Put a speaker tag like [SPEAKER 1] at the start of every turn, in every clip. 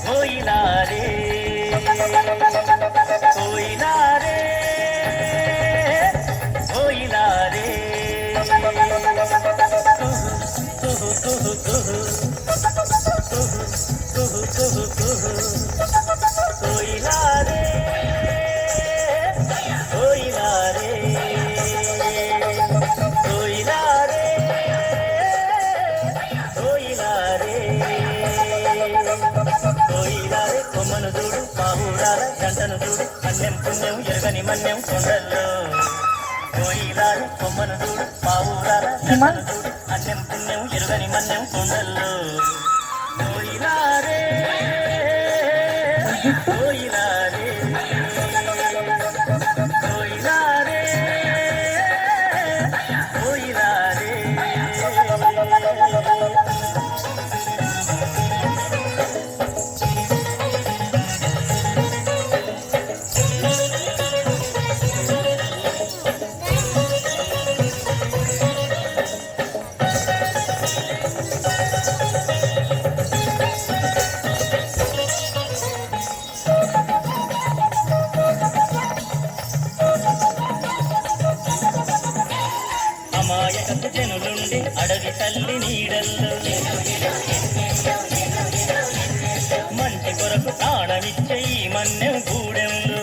[SPEAKER 1] కోయిలా రే కోయిలా రే కోయిలా రే కోయిలా రే కోయిలా రే కోయిలా రే కోయిలా రే కోయిలా రే కొమ్మను చూడు పావురాల జంటను చూడు అన్యం పుణ్యం ఎరగని మన్యం కొండల్లో కోయిలా రే కొమ్మను చూడు పావురాల జంటను చూడు అన్యం పుణ్యం ఎరగని మన్యం కొండల్లో కోయిలా రే కోయిలా రే కోయిలా రే కోయిలా రే అమాయకపు జనులుండి అడవి తల్లి నీడల్లో మంచి కొరకు ప్రాణమిచ్చే ఈ మన్నెం గూడెంలో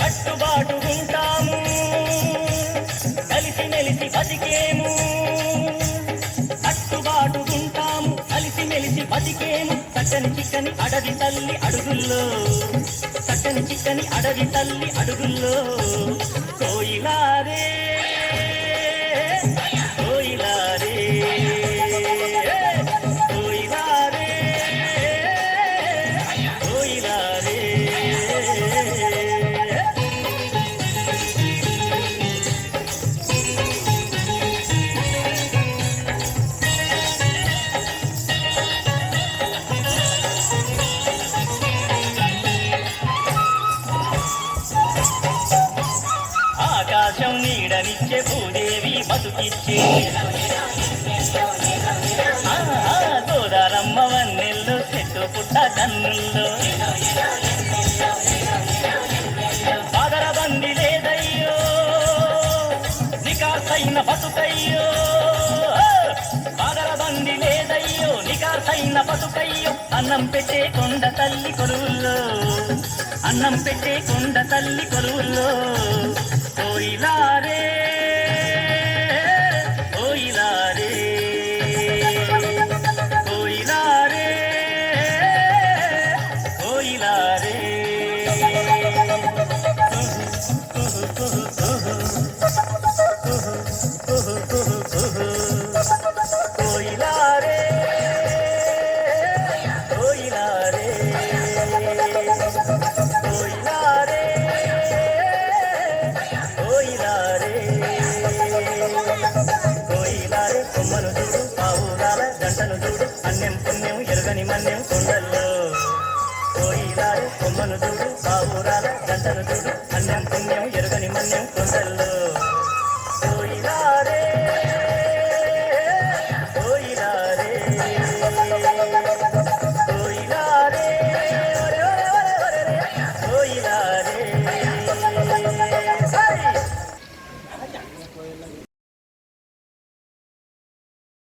[SPEAKER 1] కట్టుబాటు ఉంటాము కలిసి మెలిసి బతికేము కట్టుబాటు ఉంటాము కలిసి మెలిసి బతికేము చక్కని చిక్కని అడవి తల్లి అడుగుల్లో చక్కని చిక్కని అడవి తల్లి అడుగుల్లో కోయిలా రే కోయిలా రే కోయిలా రే కోయిలా రే ఆకాశం నీడనిచ్చే భూదేవి బతుకిచ్చే గోదారమ్మ వన్నెల్లో చెట్టు పుట్ట కన్నుల్లో పాదర బంది లేదయ్యో నికాసైన బతుకయ్యో పాదర బంది లేదయ్యో నికాసైన బతుకయ్యో అన్నం పెట్టే కొండ తల్లి కొలువుల్లో అన్నం పెట్టే కొండ తల్లి కొలువుల్లో కోయిలా రే కోయిలా రే కోయిలా రే కోయిలా రే కోయిలా రే కోయిలా రే కోయిలా రే కోయిలా రే కోయిలా రే కొమ్మను చూడు పావురాల జంటను చూడు అన్యం పుణ్యం ఎరగని మన్యం కొండల్లో కోయిలా రే కొమ్మను చూడు పావురాల జంటను చూడు అన్యం పుణ్యం ఎరగని మన్యం కొండల్లో